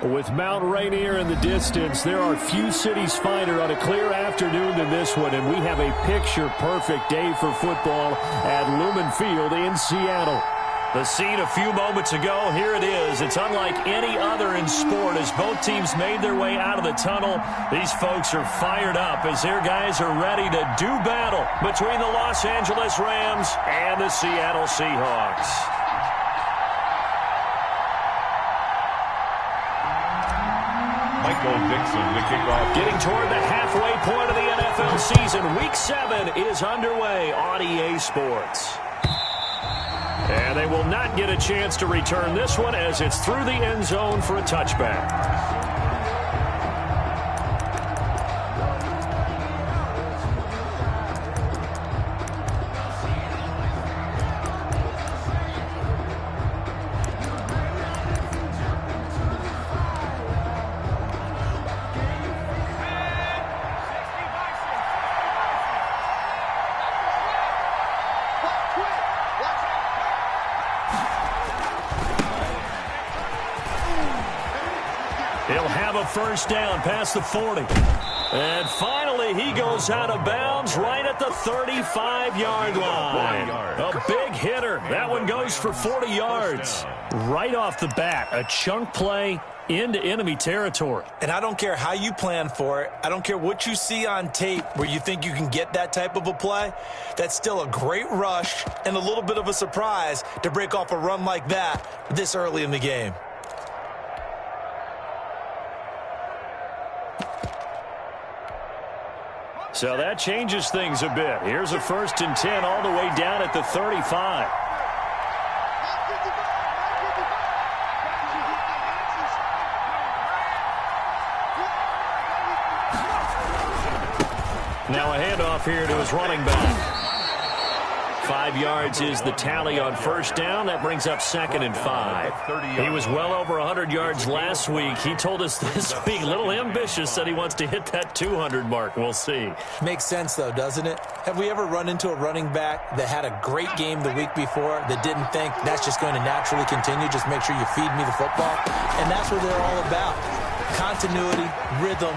With Mount Rainier in the distance, there are few cities finer on a clear afternoon than this one, and we have a picture-perfect day for football at Lumen Field in Seattle. The scene a few moments ago, here it is. It's unlike any other in sport as both teams made their way out of the tunnel. These folks are fired up as their guys are ready to do battle between the Los Angeles Rams and the Seattle Seahawks. Dixon, the kickoff. Getting toward the halfway point of the NFL season. Week 7 is underway on EA Sports. And they will not get a chance to return this one as it's through the end zone for a touchback. He'll have a first down past the 40. And finally, he goes out of bounds right at the 35-yard line. A big hitter. That one goes for 40 yards. Right off the bat, a chunk play into enemy territory. And I don't care how you plan for it. I don't care what you see on tape where you think you can get that type of a play. That's still a great rush and a little bit of a surprise to break off a run like that this early in the game. So that changes things a bit. Here's a 1st and 10 all the way down at the 35. Now a handoff here to his running back. 5 yards is the tally on first down. That brings up 2nd and 5. He was well over 100 yards last week. He told us this week, a little ambitious, said he wants to hit that 200 mark. We'll see. Makes sense, though, doesn't it? Have we ever run into a running back that had a great game the week before that didn't think that's just going to naturally continue? Just make sure you feed me the football. And that's what they're all about. Continuity, rhythm,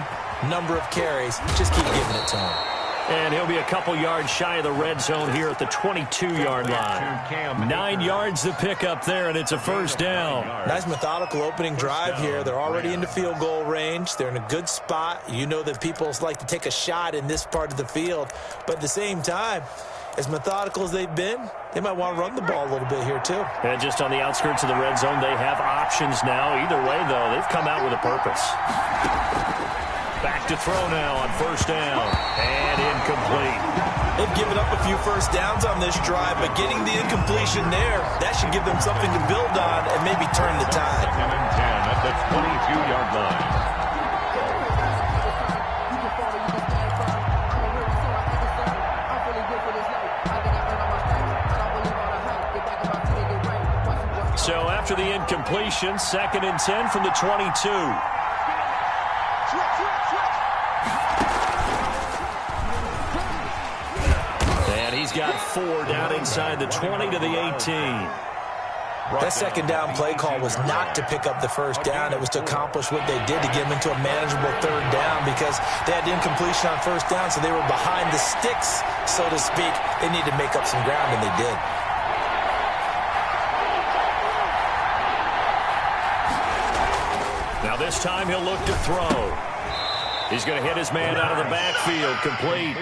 number of carries. Just keep giving it to him. And he'll be a couple yards shy of the red zone here at the 22-yard line. 9 yards to pick up there, and it's a first down. Nice methodical opening drive here. They're already into field goal range. They're in a good spot. You know that people like to take a shot in this part of the field. But at the same time, as methodical as they've been, they might want to run the ball a little bit here, too. And just on the outskirts of the red zone, they have options now. Either way, though, they've come out with a purpose. Back to throw now on first down. And incomplete. They've given up a few first downs on this drive, but getting the incompletion there, that should give them something to build on and maybe turn the tide. 2nd and 10 at the 22-yard line. So after the incompletion, 2nd and 10 from the 22. He's got 4 down inside the 20 to the 18. That second down play call was not to pick up the first down. It was to accomplish what they did to get them into a manageable 3rd down because they had incompletion on first down, so they were behind the sticks, so to speak. They needed to make up some ground, and they did. Now this time he'll look to throw. He's going to hit his man out of the backfield, complete.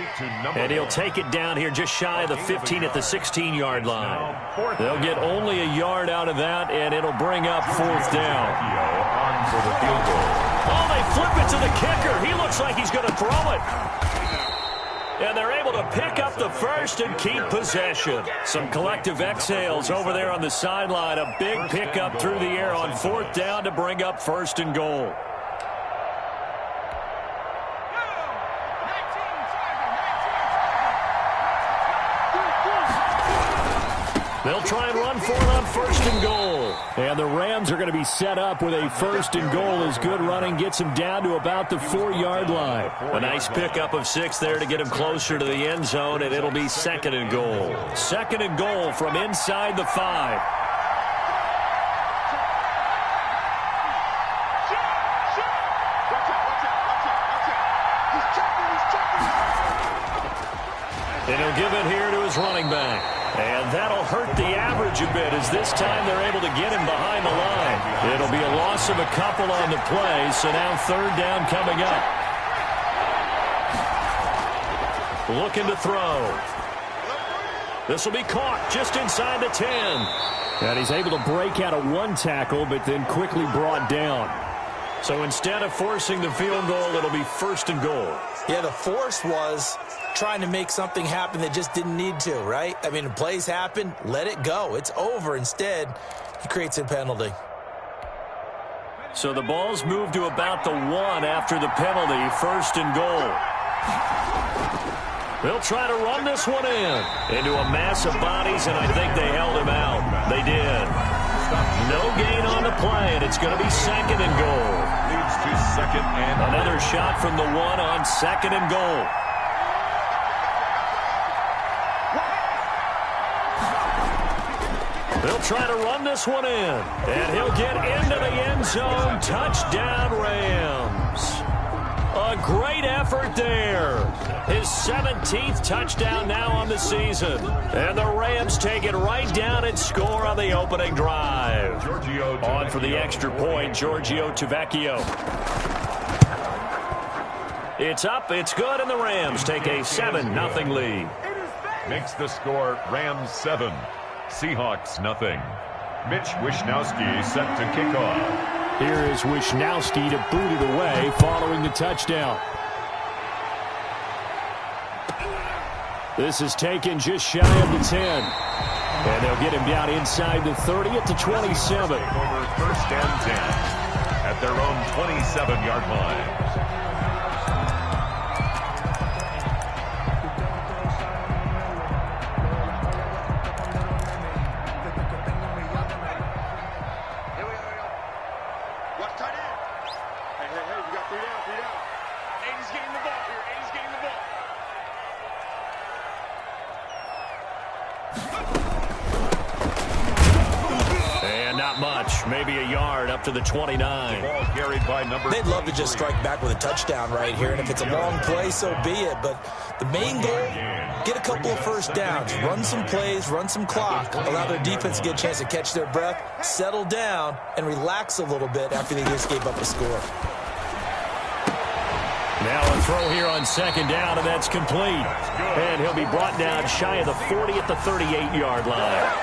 And he'll take it down here just shy of the 15 at the 16-yard line. They'll get only a yard out of that, and it'll bring up 4th down. Oh, they flip it to the kicker. He looks like he's going to throw it. And they're able to pick up the first and keep possession. Some collective exhales over there on the sideline. A big pickup through the air on 4th down to bring up 1st and goal. They'll try and run for it on 1st and goal. And the Rams are going to be set up with a 1st and goal as good running gets them down to about the 4-yard line. A nice pickup of 6 there to get him closer to the end zone, and it'll be 2nd and goal. 2nd and goal from inside the 5. And he'll give it here to his running back. And that'll hurt the average a bit as this time they're able to get him behind the line. It'll be a loss of a couple on the play, so now third down coming up. Looking to throw. This will be caught just inside the 10. And he's able to break out of one tackle, but then quickly brought down. So instead of forcing the field goal, it'll be 1st and goal. Yeah, the force was trying to make something happen that just didn't need to, right? I mean, plays happen, let it go. It's over. Instead, he creates a penalty. So the ball's moved to about the 1 after the penalty, 1st and goal. They'll try to run this one into a mass of bodies, and I think they held him out. They did. No gain on the play, and it's going to be 2nd and goal. Leads to 2nd and another shot from the 1 on 2nd and goal. They'll try to run this one in, and he'll get into the end zone. Touchdown, Rams. A great effort there. His 17th touchdown now on the season. And the Rams take it right down and score on the opening drive. On for the extra point, Giorgio Tavecchio. It's up, it's good, and the Rams take a 7-0 lead. Makes the score Rams 7, Seahawks 0. Mitch Wishnowski set to kick off. Here is Wishnowski to boot it away following the touchdown. This is taken just shy of the 10. And they'll get him down inside the 30 at the 27. Over 1st and 10 at their own 27-yard line. Maybe a yard up to the 29. The ball carried by number. They'd love to just strike back with a touchdown right here, and if it's a long play, so be it. But the main goal, get a couple of first downs, run some plays, run some clock, allow their defense to get a chance to catch their breath, settle down, and relax a little bit after they just gave up a score. Now a throw here on 2nd down, and that's complete. And he'll be brought down shy of the 40 at the 38-yard line.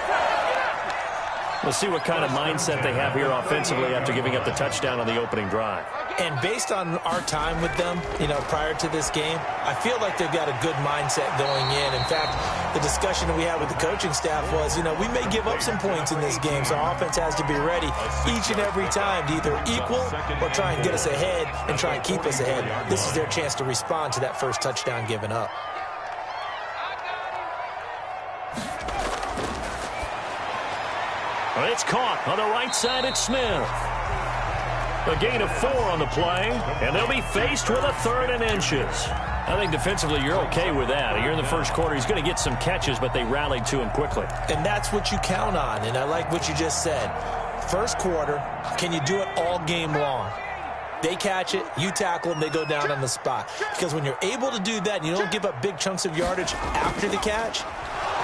We'll see what kind of mindset they have here offensively after giving up the touchdown on the opening drive. And based on our time with them, prior to this game, I feel like they've got a good mindset going in. In fact, the discussion that we had with the coaching staff was, we may give up some points in this game, so our offense has to be ready each and every time to either equal or try and get us ahead and try and keep us ahead. This is their chance to respond to that first touchdown given up. It's caught on the right side at Smith. A gain of 4 on the play, and they'll be faced with a 3rd and inches. I think defensively you're okay with that. Here in the first quarter, he's going to get some catches, but they rallied to him quickly. And that's what you count on, and I like what you just said. First quarter, can you do it all game long? They catch it, you tackle them, they go down on the spot. Because when you're able to do that and you don't give up big chunks of yardage after the catch,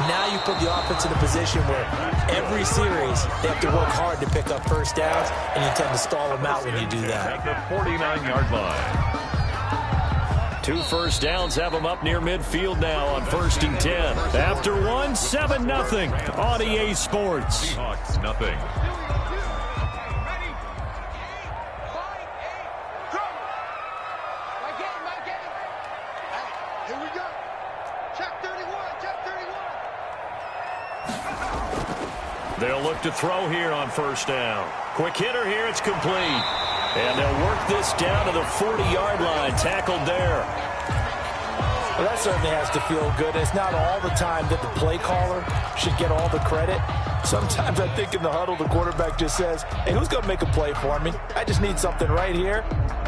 now you put the offense in a position where every series they have to work hard to pick up first downs, and you tend to stall them out when you do that. At the 49-yard line. 2 first downs have them up near midfield now on 1st and 10. After 1, 7-0 on EA Sports. Seahawks 0. They'll look to throw here on 1st down. Quick hitter here, it's complete. And they'll work this down to the 40-yard line, tackled there. Well, that certainly has to feel good. It's not all the time that the play caller should get all the credit. Sometimes I think in the huddle, the quarterback just says, hey, who's going to make a play for me? I just need something right here.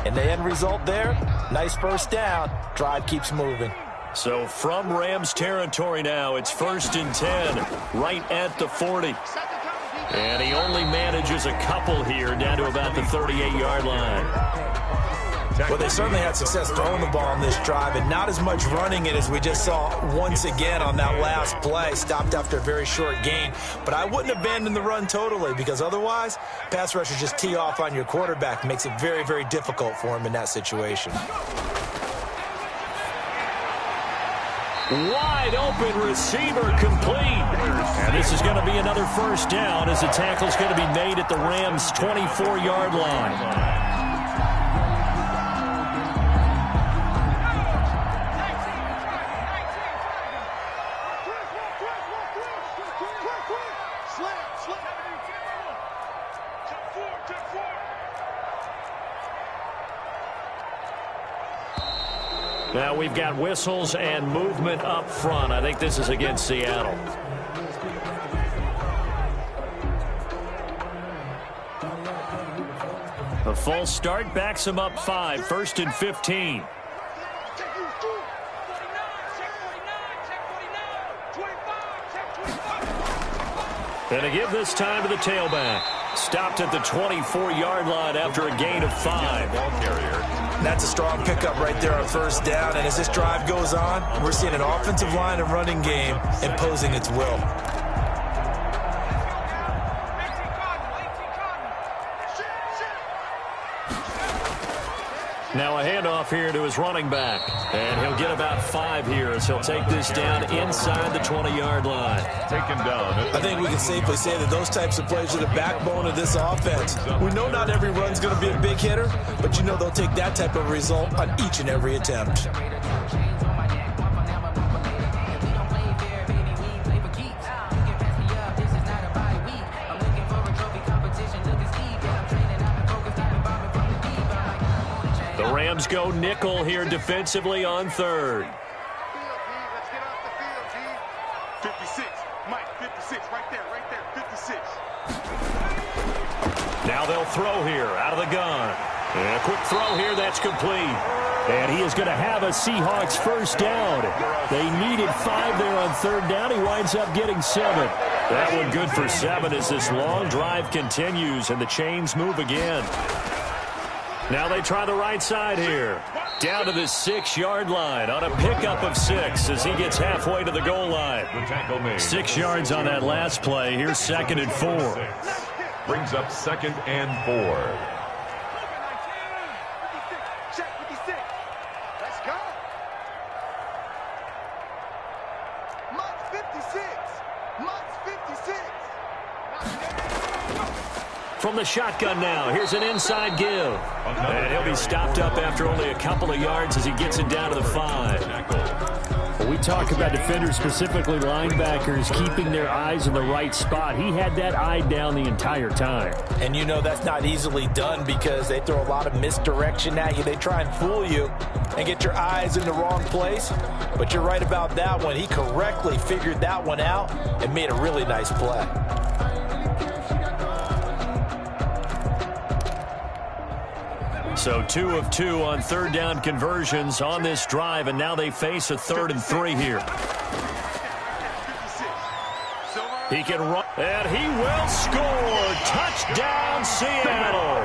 And the end result there, nice first down. Drive keeps moving. So from Rams territory now, it's 1st and 10, right at the 40. And he only manages a couple here down to about the 38-yard line. Well, they certainly had success throwing the ball on this drive and not as much running it as we just saw once again on that last play. Stopped after a very short gain. But I wouldn't abandon the run totally, because otherwise, pass rushers just tee off on your quarterback. Makes it very, very difficult for him in that situation. Wide open receiver complete. And this is going to be another first down as the tackle's going to be made at the Rams' 24-yard line. Now we've got whistles and movement up front. I think this is against Seattle. A false start backs him up 5. 1st and 15. And to give this time to the tailback. Stopped at the 24-yard line after a gain of 5. Ball carrier. That's a strong pickup right there on first down. And as this drive goes on, we're seeing an offensive line and running game imposing its will. Now a handoff here to his running back. And he'll get about 5 here as he'll take this down inside the 20-yard line. Taken down. I think we can safely say that those types of plays are the backbone of this offense. We know not every run's going to be a big hitter, but you know they'll take that type of result on each and every attempt. The Rams go nickel here defensively on 3rd. Let's get off the field, G. 56. Mike, 56. Right there, 56. Now they'll throw here out of the gun. And a quick throw here that's complete. And he is going to have a Seahawks first down. They needed 5 there on 3rd down. He winds up getting 7. That one good for 7 as this long drive continues and the chains move again. Now they try the right side here. Down to the 6-yard line on a pickup of 6 as he gets halfway to the goal line. 6 yards on that last play. Here's 2nd and 4. Brings up 2nd and 4. Check 56. Let's go. Mike's 56. Mike's 56. From the shotgun now, here's an inside give. And he'll be stopped up after only a couple of yards as he gets it down to the 5. Well, we talk about defenders, specifically linebackers, keeping their eyes in the right spot. He had that eye down the entire time. And you know that's not easily done because they throw a lot of misdirection at you. They try and fool you and get your eyes in the wrong place. But you're right about that one. He correctly figured that one out and made a really nice play. So 2 of 2 on 3rd down conversions on this drive, and now they face a 3rd and 3 here. He can run, and he will score. Touchdown, Seattle.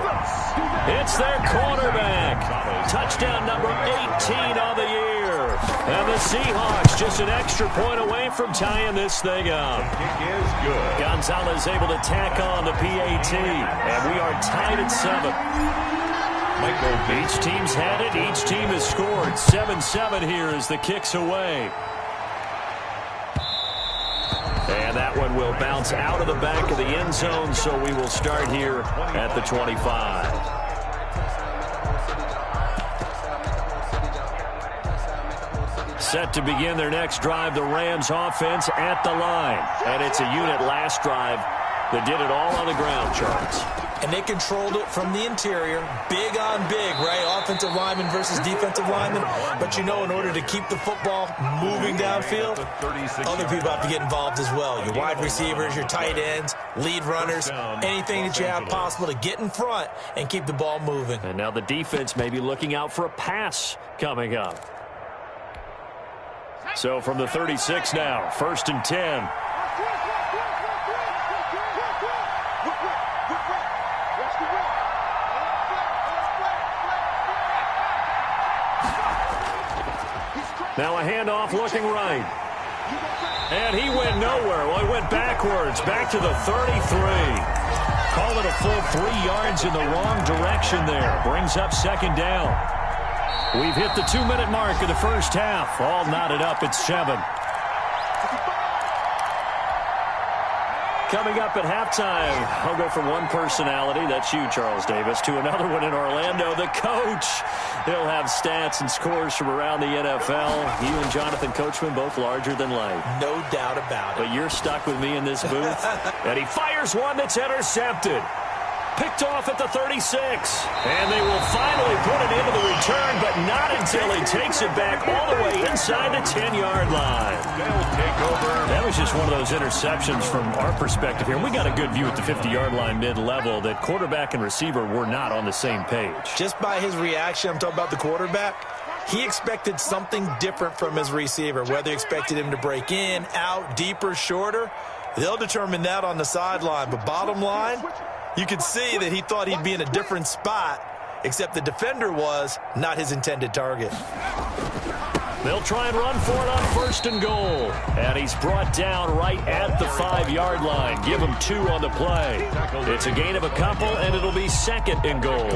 It's their quarterback. Touchdown number 18 on the year. And the Seahawks just an extra point away from tying this thing up. Kick is good. Gonzalez able to tack on the PAT, and we are tied at 7. Each team's had it. Each team has scored. 7-7 here as the kick's away. And that one will bounce out of the back of the end zone, so we will start here at the 25. Set to begin their next drive, the Rams offense at the line. And it's a unit last drive that did it all on the ground, Charles. And they controlled it from the interior, big on big, right? Offensive lineman versus defensive lineman. But you know, in order to keep the football moving downfield, other people have to get involved as well. Your wide receivers, your tight ends, lead runners, anything that you have possible to get in front and keep the ball moving. And now the defense may be looking out for a pass coming up. So from the 36 now, 1st and 10. Now a handoff looking right. And he went nowhere. Well, he went backwards, back to the 33. Call it a full 3 yards in the wrong direction there. Brings up second down. We've hit the 2-minute mark of the first half. All knotted up at 7. Coming up at halftime, I'll go from one personality, that's you, Charles Davis, to another one in Orlando, the coach. He'll have stats and scores from around the NFL. You and Jonathan Coachman, both larger than life. No doubt about it. But you're stuck with me in this booth. And he fires one that's intercepted. Picked off at the 36. And they will finally put it into the return, but not until he takes it back all the way inside the 10-yard line. They'll take over. That was just one of those interceptions from our perspective here. We got a good view at the 50-yard line mid-level that quarterback and receiver were not on the same page. Just by his reaction, I'm talking about the quarterback, he expected something different from his receiver, whether he expected him to break in, out, deeper, shorter. They'll determine that on the sideline. But bottom line, you could see that he thought he'd be in a different spot, except the defender was not his intended target. They'll try and run for it on 1st and goal. And he's brought down right at the 5-yard line. Give him 2 on the play. It's a gain of a couple, and it'll be 2nd and goal.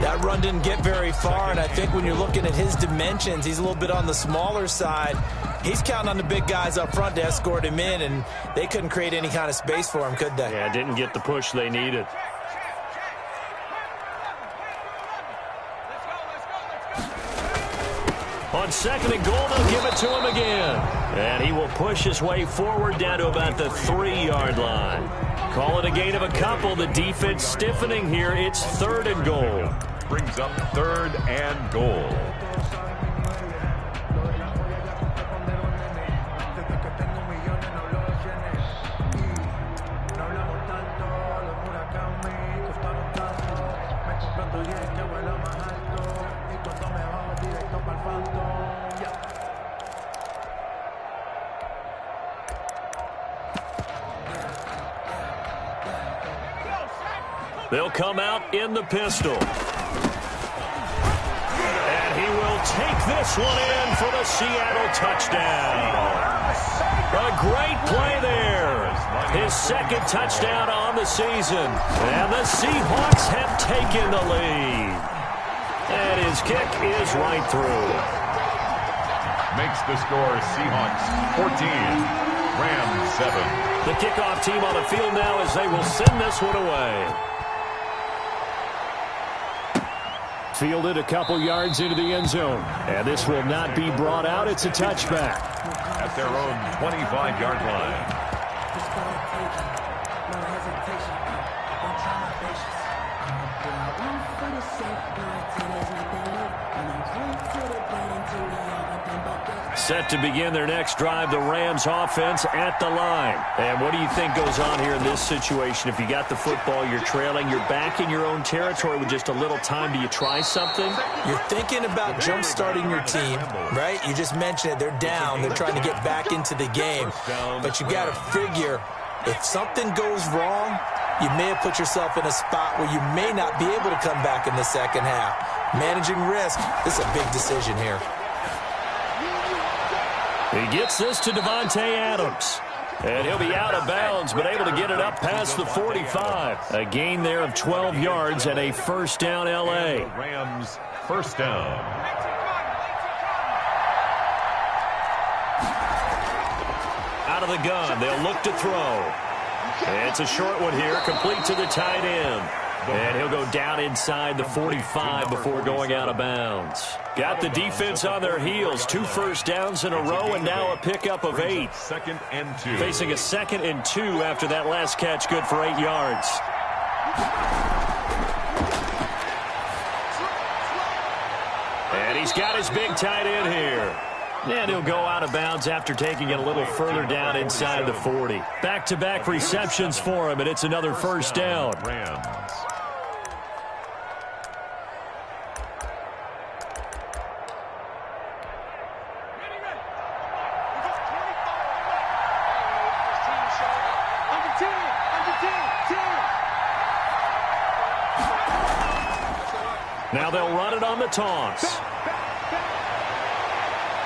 That run didn't get very far, and I think when you're looking at his dimensions, he's a little bit on the smaller side. He's counting on the big guys up front to escort him in, and they couldn't create any kind of space for him, could they? Yeah, didn't get the push they needed. On 2nd and goal, they'll give it to him again. And he will push his way forward down to about the 3-yard line. Call it a gain of a couple. The defense stiffening here. It's 3rd and goal. Brings up 3rd and goal. They'll come out in the pistol. And he will take this one in for the Seattle touchdown. A great play there. His 2nd touchdown on the season. And the Seahawks have taken the lead. And his kick is right through. Makes the score Seahawks 14, Rams 7. The kickoff team on the field now as they will send this one away. Fielded a couple yards into the end zone. And this will not be brought out. It's a touchback. At their own 25-yard line. Set to begin their next drive, the Rams offense at the line. And what do you think goes on here in this situation? If you got the football, you're trailing, you're back in your own territory with just a little time. Do you try something? You're thinking about jump-starting your team, right? You just mentioned it. They're down. They're trying to get back into the game. But you got to figure, if something goes wrong, you may have put yourself in a spot where you may not be able to come back in the second half. Managing risk, this is a big decision here. He gets this to Devontae Adams. And he'll be out of bounds, but able to get it up past the 45. A gain there of 12 yards and a first down L.A. Rams first down. Out of the gun, they'll look to throw. It's a short one here, complete to the tight end. And he'll go down inside the 45 before going out of bounds. Got the defense on their heels. 2 first downs in a row and now a pickup of 8. 2nd and 2. Facing a 2nd and 2 after that last catch, good for 8 yards. And he's got his big tight end here. And he'll go out of bounds after taking it a little further down inside the 40. Back-to-back receptions for him, and it's another first down. Rams. Now they'll run it on the toss.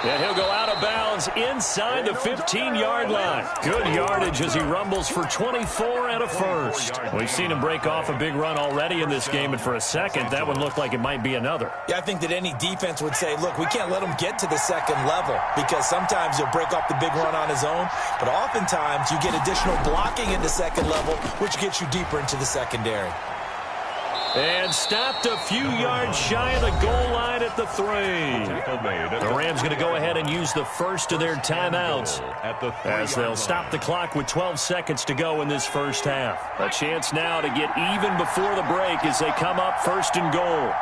And he'll go out of bounds inside the 15-yard line. Good yardage as he rumbles for 24 and a first. We've seen him break off a big run already in this game, and for a second, that one looked like it might be another. Yeah, I think that any defense would say, look, we can't let him get to the second level because sometimes he'll break off the big run on his own, but oftentimes you get additional blocking at the second level, which gets you deeper into the secondary. And stopped a few yards shy of the goal line at the 3. The Rams going to go ahead and use the first of their timeouts as they'll stop the clock with 12 seconds to go in this first half. A chance now to get even before the break as they come up first and goal.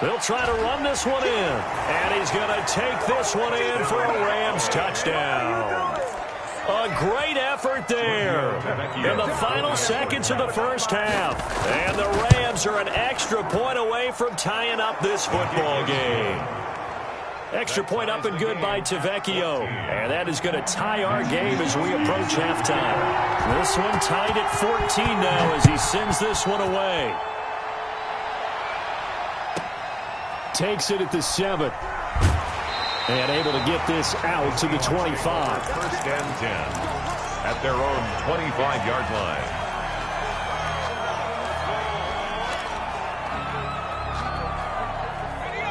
They'll try to run this one in, and he's going to take this one in for a Rams touchdown. A great effort there in the final seconds of the first half. And the Rams are an extra point away from tying up this football game. Extra point up and good by Tavecchio. And that is going to tie our game as we approach halftime. This one tied at 14 now as he sends this one away. Takes it at the 7. And able to get this out to the 25. First and 10 at their own 25-yard line.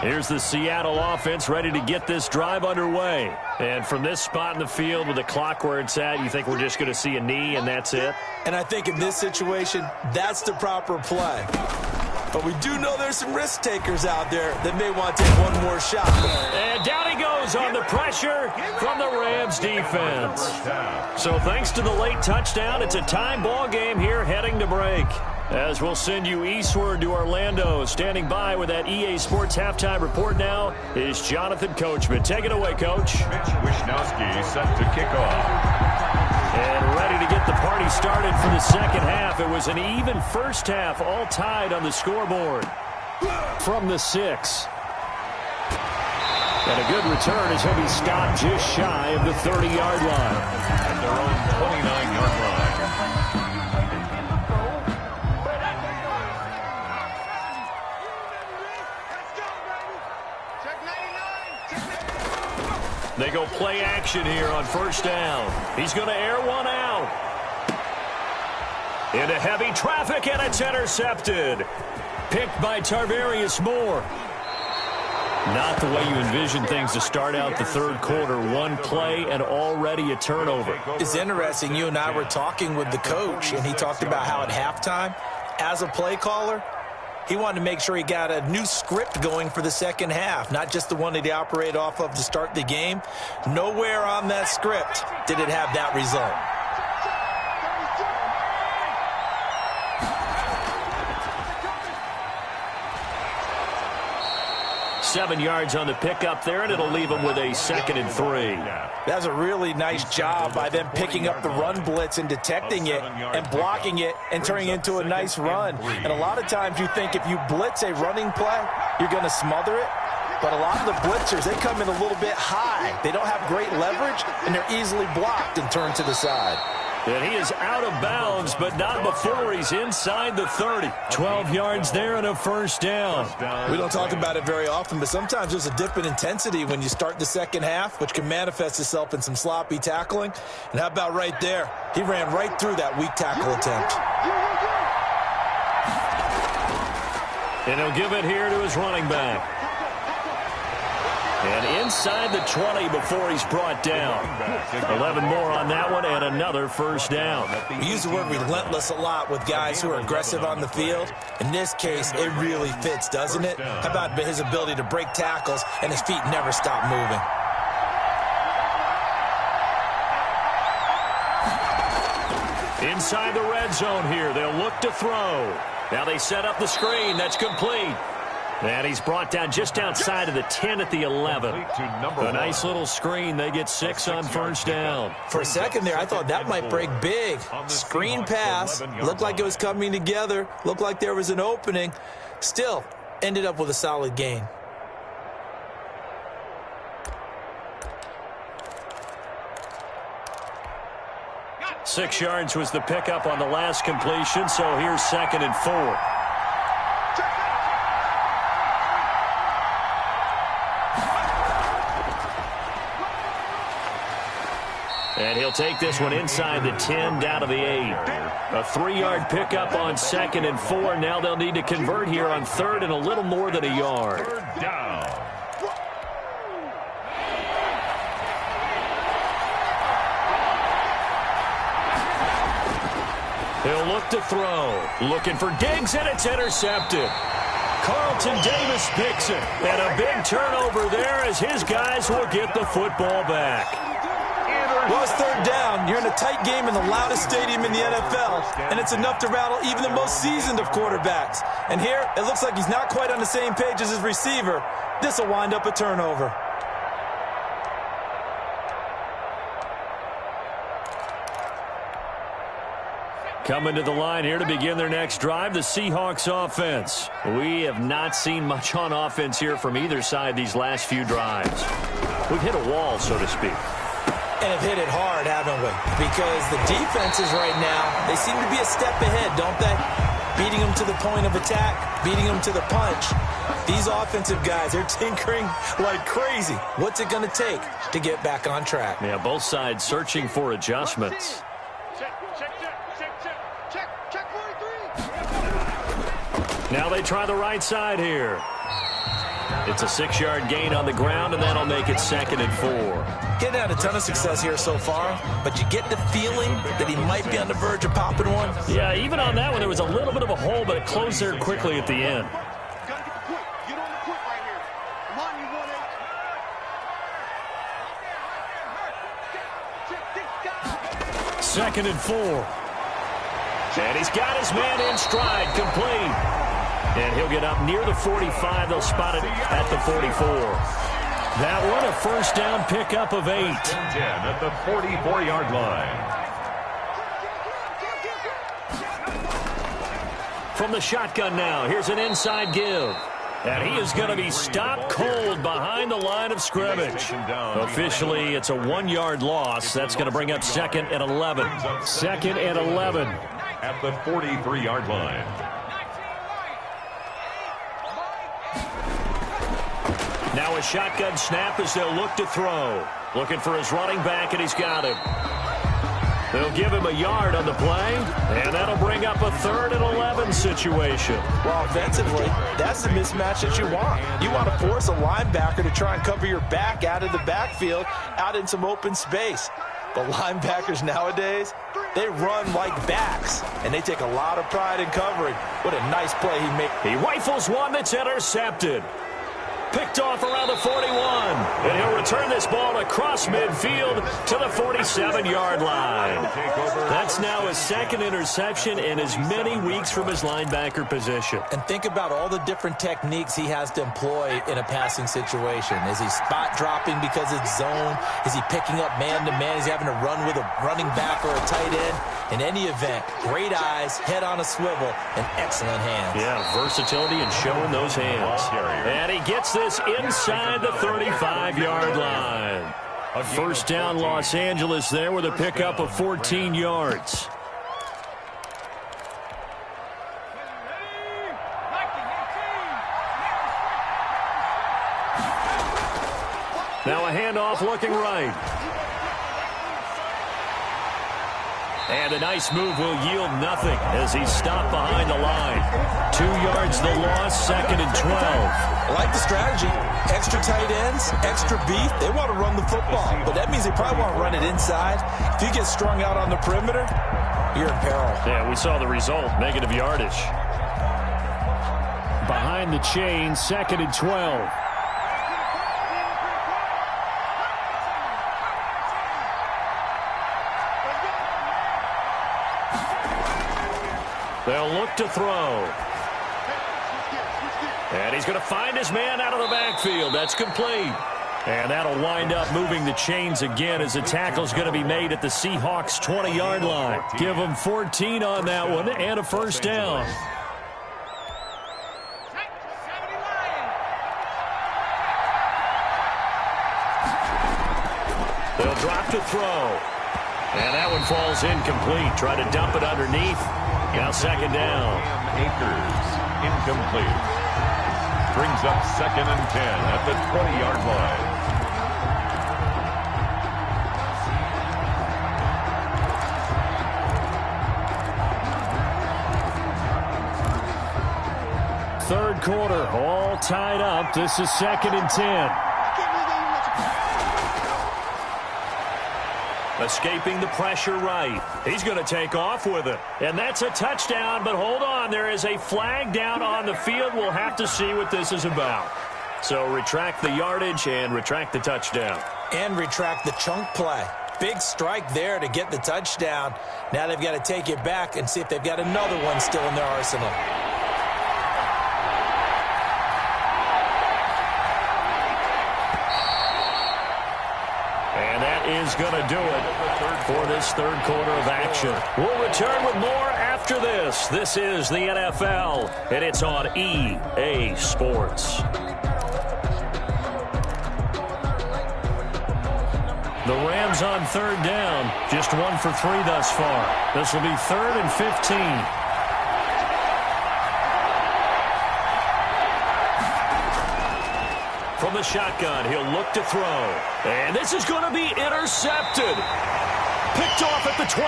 Here's the Seattle offense ready to get this drive underway. And from this spot in the field with the clock where it's at, you think we're just going to see a knee and that's it? And I think in this situation, that's the proper play. But we do know there's some risk takers out there that may want to take one more shot. And down he goes on the pressure from the Rams defense. So thanks to the late touchdown, it's a tie ball game here heading to break. As we'll send you eastward to Orlando. Standing by with that EA Sports halftime report now is Jonathan Coachman. Take it away, Coach. Mitch Wishnowsky set to kick off. And ready to get the party started for the second half. It was an even first half, all tied on the scoreboard. From the 6. And a good return as he'll be stopped just shy of the 30-yard line. At their own 29-yard line. They go play action here on first down. He's going to air one out. Into heavy traffic, and it's intercepted. Picked by Tarvarius Moore. Not the way you envision things to start out the third quarter. One play and already a turnover. It's interesting. You and I were talking with the coach, and he talked about how at halftime, as a play caller, he wanted to make sure he got a new script going for the second half, not just the one that he operated off of to start the game. Nowhere on that script did it have that result. Seven yards on the pickup there, and it'll leave him with a 2nd and 3. That's a really nice job by them picking up the run blitz and detecting it and blocking it and turning it into a nice run. And a lot of times you think if you blitz a running play, you're going to smother it. But a lot of the blitzers, they come in a little bit high. They don't have great leverage, and they're easily blocked and turned to the side. And he is out of bounds, but not before he's inside the 30. 12 yards there and a first down. We don't talk about it very often, but sometimes there's a dip in intensity when you start the second half, which can manifest itself in some sloppy tackling. And how about right there? He ran right through that weak tackle attempt. And he'll give it here to his running back. And inside the 20 before he's brought down. 11 more on that one and another first down. We use the word relentless a lot with guys who are aggressive on the field. In this case, it really fits, doesn't it? How about his ability to break tackles and his feet never stop moving? Inside the red zone here, they'll look to throw. Now they set up the screen. That's complete. And he's brought down just outside of the 10 at the 11. A nice little screen. They get 6 on first down. For a second there, I thought that might break big. Screen pass. Looked like it was coming together. Looked like there was an opening. Still, ended up with a solid gain. Six yards was the pickup on the last completion, so here's 2nd and 4. And he'll take this one inside the 10, down to the 8. A 3-yard pickup on 2nd and 4. Now they'll need to convert here on 3rd and a little more than a yard. 3rd down. He'll look to throw. Looking for Diggs, and it's intercepted. Carlton Davis picks it. And a big turnover there as his guys will get the football back. Well, it's 3rd down. You're in a tight game in the loudest stadium in the NFL, and it's enough to rattle even the most seasoned of quarterbacks. And here, it looks like he's not quite on the same page as his receiver. This will wind up a turnover. Coming to the line here to begin their next drive, the Seahawks offense. We have not seen much on offense here from either side these last few drives. We've hit a wall, so to speak. And have hit it hard, haven't we? Because the defenses right now, they seem to be a step ahead, don't they? Beating them to the point of attack, beating them to the punch. These offensive guys, they're tinkering like crazy. What's it going to take to get back on track? Yeah, both sides searching for adjustments. Now they try the right side here. It's a 6-yard gain on the ground, and that'll make it 2nd and 4. Getting had a ton of success here so far, but you get the feeling that he might be on the verge of popping one. Yeah, even on that one, there was a little bit of a hole, but it closed there quickly at the end. Get on the quick right here. Come on, you want it. 2nd and 4. And he's got his man in stride, complete. And he'll get up near the 45. They'll spot it at the 44. That one, a 1st down pickup of 8. 10 at the 44-yard line. From the shotgun now, here's an inside give. And he is going to be stopped cold behind the line of scrimmage. Officially, it's a 1-yard loss. That's going to bring up 2nd and 11. 2nd and 11. At the 43-yard line. Now a shotgun snap as they'll look to throw. Looking for his running back, and he's got him. They'll give him a yard on the play, and that'll bring up a 3rd and 11 situation. Well, offensively, that's the mismatch that you want. You want to force a linebacker to try and cover your back out of the backfield, out in some open space. But linebackers nowadays, they run like backs, and they take a lot of pride in covering. What a nice play he made. He rifles one that's intercepted. Picked off around the 41. And he'll return this ball across midfield to the 47-yard line. That's now his 2nd interception in as many weeks from his linebacker position. And think about all the different techniques he has to employ in a passing situation. Is he spot dropping because it's zone? Is he picking up man-to-man? Is he having to run with a running back or a tight end? In any event, great eyes, head on a swivel, and excellent hands. Yeah, versatility and showing those hands. And he gets this inside the 35-yard line. 1st down Los Angeles there with a pickup of 14 yards. Now a handoff looking right. And a nice move will yield nothing as he's stopped behind the line. 2 yards the loss, 2nd and 12. I like the strategy. Extra tight ends, extra beef. They want to run the football, but that means they probably want to run it inside. If you get strung out on the perimeter, you're in peril. Yeah, we saw the result, negative yardage. Behind the chain, 2nd and 12. They'll look to throw. And he's going to find his man out of the backfield. That's complete. And that'll wind up moving the chains again as the tackle's going to be made at the Seahawks' 20-yard line. Give them 14 on that one and a 1st down. They'll drop to throw. And that one falls incomplete. Try to dump it underneath. Now 2nd down. Akers, incomplete. Brings up 2nd and 10 at the 20-yard line. quarter, all tied up. This is 2nd and 10. Escaping the pressure right. He's going to take off with it. And that's a touchdown, but hold on. There is a flag down on the field. We'll have to see what this is about. So retract the yardage and retract the touchdown. And retract the chunk play. Big strike there to get the touchdown. Now they've got to take it back and see if they've got another one still in their arsenal. And that is going to do it for this third quarter of action. We'll return with more after this. This is the NFL, and it's on EA Sports. The Rams on 3rd down, just 1 for 3 thus far. This will be 3rd and 15. From the shotgun, he'll look to throw. And this is going to be intercepted. Picked off at the 12.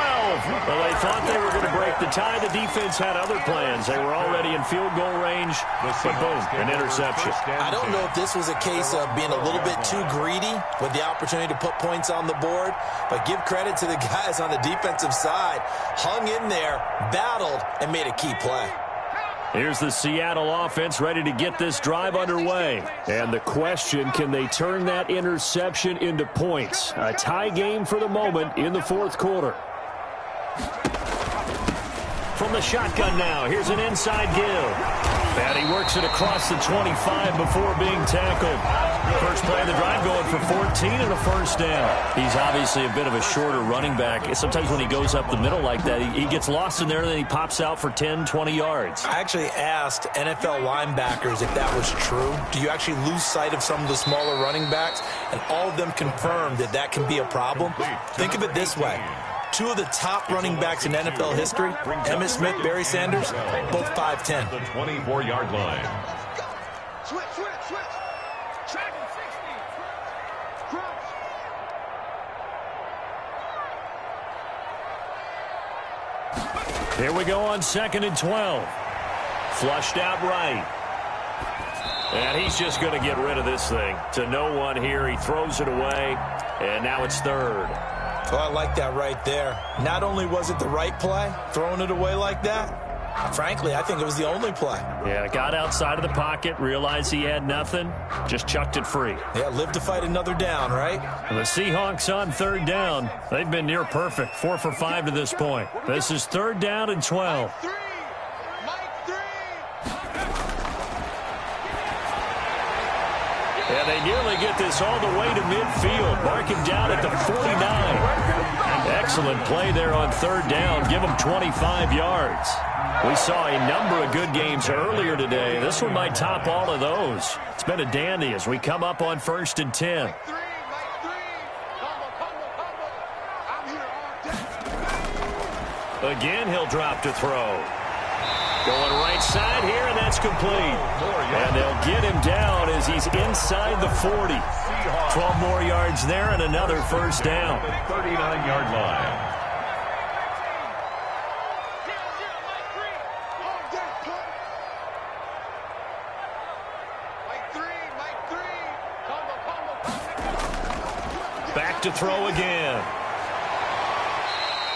Well, they thought they were going to break the tie. The defense had other plans. They were already in field goal range, but boom, an interception. I don't know if this was a case of being a little bit too greedy with the opportunity to put points on the board, but give credit to the guys on the defensive side. Hung in there, battled, and made a key play. Here's the Seattle offense ready to get this drive underway. And the question, can they turn that interception into points? A tie game for the moment in the 4th quarter. From the shotgun now, here's an inside give. And he works it across the 25 before being tackled. First play of the drive going for 14 and a first down. He's obviously a bit of a shorter running back. Sometimes when he goes up the middle like that, he gets lost in there and then he pops out for 10, 20 yards. I actually asked NFL linebackers if that was true. Do you actually lose sight of some of the smaller running backs? And all of them confirmed that that can be a problem. Think of it this way. 2 of the top running backs in NFL history, Emmitt Smith, Barry Sanders, both 5'10". The 24-yard line. Switch. Track 60. Cross. Here we go on 2nd and 12. Flushed out right. And he's just going to get rid of this thing. To no one here. He throws it away. And now it's 3rd. Well, I like that right there. Not only was it the right play, throwing it away like that, frankly, I think it was the only play. Yeah, got outside of the pocket, realized he had nothing, just chucked it free. Yeah, live to fight another down, right? The Seahawks on 3rd down. They've been near perfect, 4 for 5 to this point. This is 3rd down and 12. And they nearly get this all the way to midfield. Mark him down at the 49. Excellent play there on 3rd down. Give him 25 yards. We saw a number of good games earlier today. This one might top all of those. It's been a dandy as we come up on 1st and 10. Again, he'll drop to throw. Going right side here, and that's complete. And they'll get him down as he's inside the 40. 12 more yards there and another first down. 39-yard line. Back to throw again.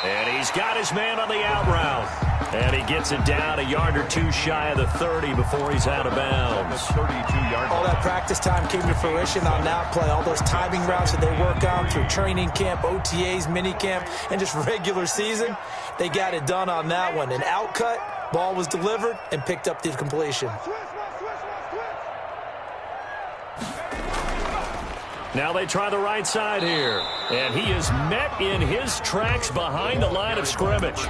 And he's got his man on the out route. And he gets it down a yard or 2 shy of the 30 before he's out of bounds. 32-yard All that practice time came to fruition on that play. All those timing routes that they work on through training camp, OTAs, minicamp, and just regular season, they got it done on that one. An out cut, ball was delivered, and picked up the completion. Now they try the right side here. And he is met in his tracks behind the line of scrimmage.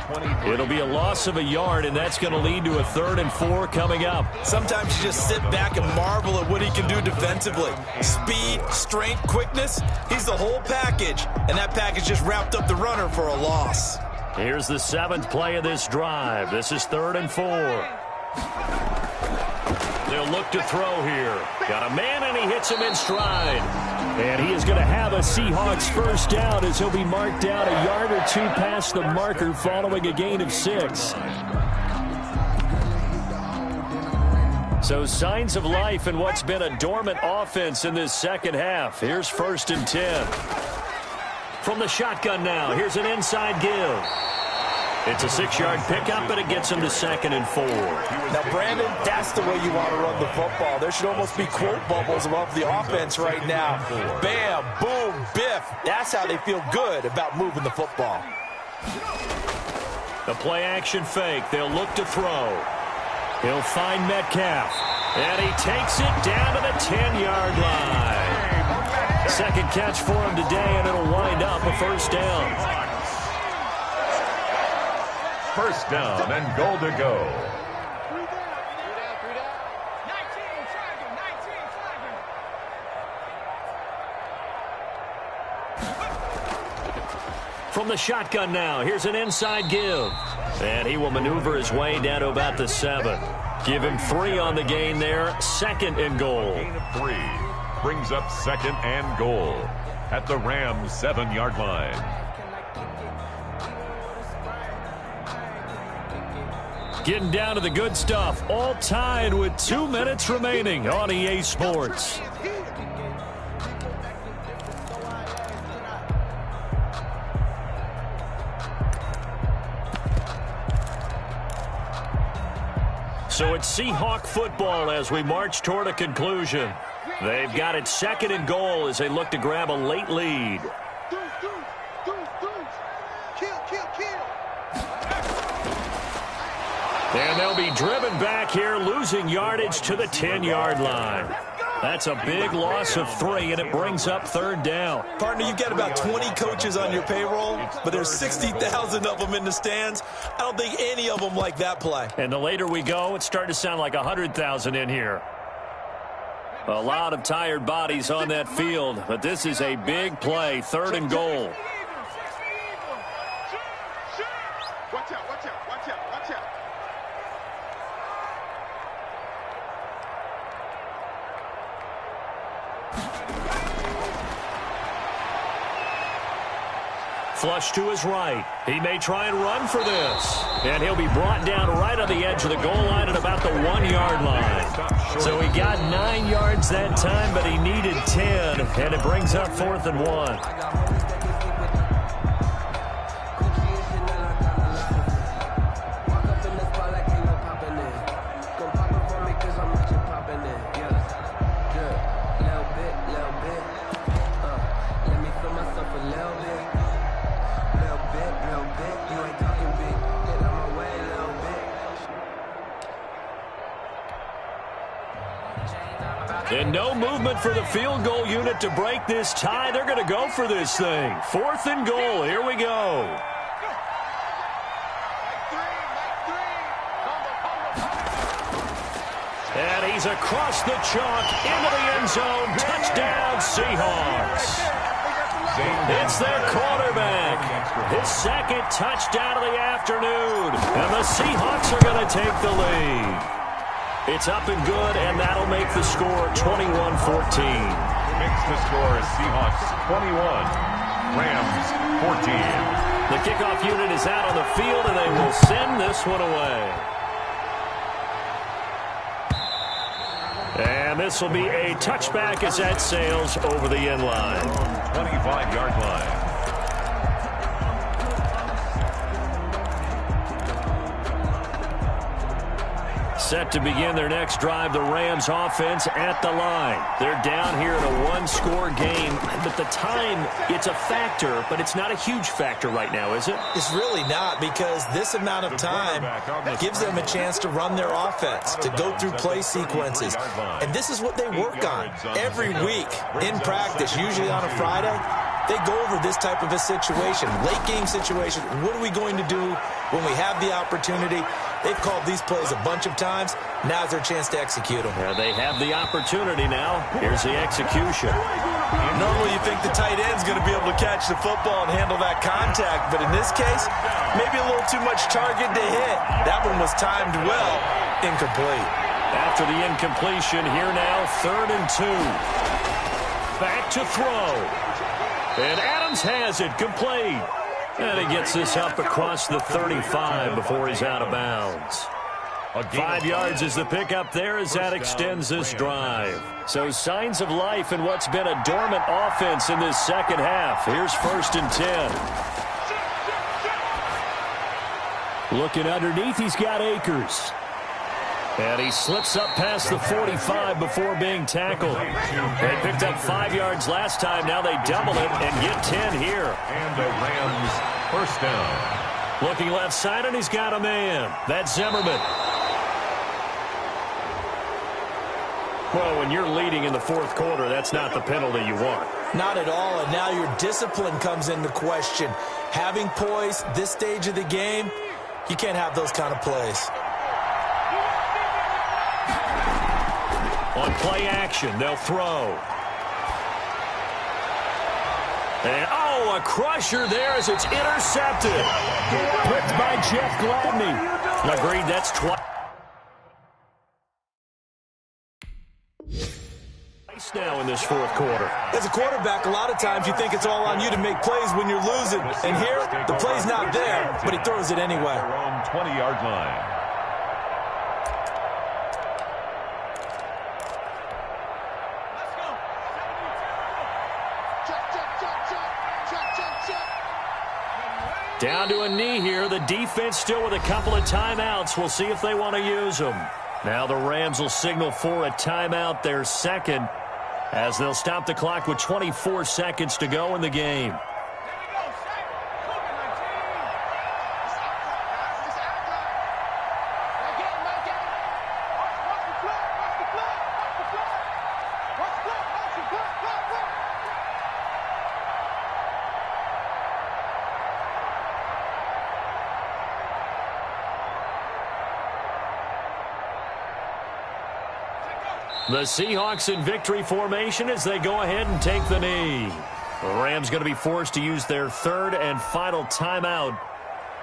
It'll be a loss of a yard, and that's going to lead to a 3rd and 4 coming up. Sometimes you just sit back and marvel at what he can do defensively. Speed, strength, quickness, he's the whole package. And that package just wrapped up the runner for a loss. Here's the 7th play of this drive. This is 3rd and 4. They'll look to throw here. Got a man, and he hits him in stride. And he is going to have a Seahawks first down as he'll be marked down a yard or 2 past the marker following a gain of 6. So signs of life in what's been a dormant offense in this second half. Here's 1st and 10. From the shotgun now, here's an inside give. It's a 6-yard pickup, and it gets him to 2nd and 4. Now, Brandon, that's the way you want to run the football. There should almost be quote bubbles above the offense right now. Bam, boom, biff. That's how they feel good about moving the football. The play-action fake. They'll look to throw. He'll find Metcalf. And he takes it down to the 10-yard line. Second catch for him today, and it'll wind up a 1st down. 1st down and goal to go. From the shotgun now, here's an inside give. And he will maneuver his way down to about the 7. Give him 3 on the gain there. 2nd and goal. Gain of 3 brings up 2nd and goal at the Rams' 7-yard line. Getting down to the good stuff. All tied with 2 minutes remaining on EA Sports. So it's Seahawk football as we march toward a conclusion. They've got it 2nd and goal as they look to grab a late lead. And they'll be driven back here, losing yardage to the 10-yard line. That's a big loss of 3, and it brings up 3rd down. Partner, you've got about 20 coaches on your payroll, but there's 60,000 of them in the stands. I don't think any of them like that play. And the later we go, it's starting to sound like 100,000 in here. A lot of tired bodies on that field, but this is a big play, 3rd and goal. Watch out, watch out, watch out, watch out. Flush to his right. He may try and run for this. And he'll be brought down right on the edge of the goal line at about the 1-yard line. So he got 9 yards that time, but he needed 10. And it brings up 4th and 1. And no movement for the field goal unit to break this tie. They're going to go for this thing. 4th and goal. Here we go. And he's across the chalk into the end zone. Touchdown, Seahawks. It's their quarterback. His 2nd touchdown of the afternoon. And the Seahawks are going to take the lead. It's up and good, and that'll make the score 21-14. Makes the score Seahawks 21, Rams 14. The kickoff unit is out on the field, and they will send this one away. And this will be a touchback as that sails over the end line. 25-yard line. Set to begin their next drive, the Rams offense at the line. They're down here in a 1-score game, but the time, it's a factor, but it's not a huge factor right now, is it? It's really not, because this amount of time gives them a chance to run their offense, to go through play sequences. And this is what they work on every week in practice, usually on a Friday. They go over this type of a situation, late game situation. What are we going to do when we have the opportunity? They've called these plays a bunch of times. Now's their chance to execute them. They have the opportunity now. Here's the execution. Normally you think the tight end's going to be able to catch the football and handle that contact, but in this case, maybe a little too much target to hit. That one was timed well, incomplete. After the incompletion, here now, 3rd and 2. Back to throw. And Adams has it complete. And he gets this up across the 35 before he's out of bounds. 5 yards is the pickup there as that extends this drive. So signs of life in what's been a dormant offense in this second half. Here's 1st and 10. Looking underneath, he's got Akers. And he slips up past the 45 before being tackled. They picked up 5 yards last time. Now they double it and get 10 here. And the Rams first down. Looking left side, and he's got a man. That's Zimmerman. Well, when you're leading in the 4th quarter, that's not the penalty you want. Not at all, and now your discipline comes into question. Having poise this stage of the game, you can't have those kind of plays. On play action, they'll throw. And, a crusher there as it's intercepted. Picked by Jeff Gladney. Agreed, that's twice now in this 4th quarter. As a quarterback, a lot of times you think it's all on you to make plays when you're losing. And here, the play's not there, but he throws it anyway. Own 20-yard line. Down to a knee here. The defense still with a couple of timeouts. We'll see if they want to use them. Now the Rams will signal for a timeout, their second, as they'll stop the clock with 24 seconds to go in the game. The Seahawks in victory formation as they go ahead and take the knee. The Rams going to be forced to use their 3rd and final timeout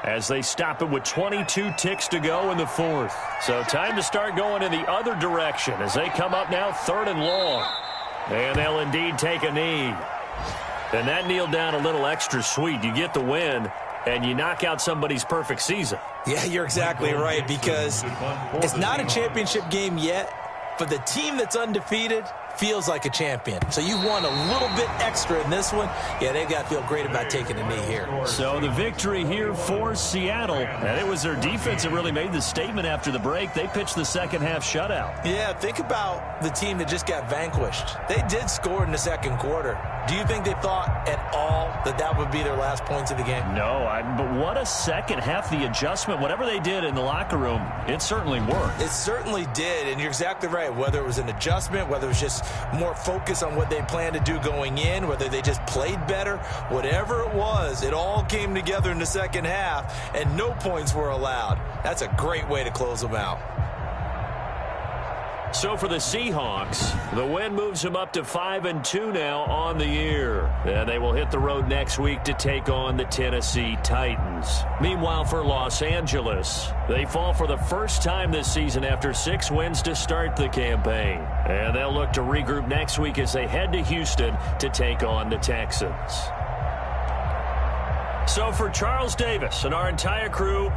as they stop it with 22 ticks to go in the 4th. So time to start going in the other direction as they come up now 3rd and long. And they'll indeed take a knee. And that kneel down a little extra sweet. You get the win, and you knock out somebody's perfect season. Yeah, you're exactly right, because it's not a championship game yet, but the team that's undefeated feels like a champion. So you won a little bit extra in this one. Yeah, they've got to feel great about taking a knee here. So the victory here for Seattle. And it was their defense that really made the statement after the break. They pitched the second half shutout. Yeah, think about the team that just got vanquished. They did score in the 2nd quarter. Do you think they thought at all that that would be their last points of the game? No, but what a second half. The adjustment, whatever they did in the locker room, it certainly worked. It certainly did, and you're exactly right. Whether it was an adjustment, whether it was just more focus on what they planned to do going in, whether they just played better, whatever it was, it all came together in the second half, and no points were allowed. That's a great way to close them out. So for the Seahawks, the win moves them up to 5-2 now on the year. And they will hit the road next week to take on the Tennessee Titans. Meanwhile, for Los Angeles, they fall for the first time this season after 6 wins to start the campaign. And they'll look to regroup next week as they head to Houston to take on the Texans. So for Charles Davis and our entire crew,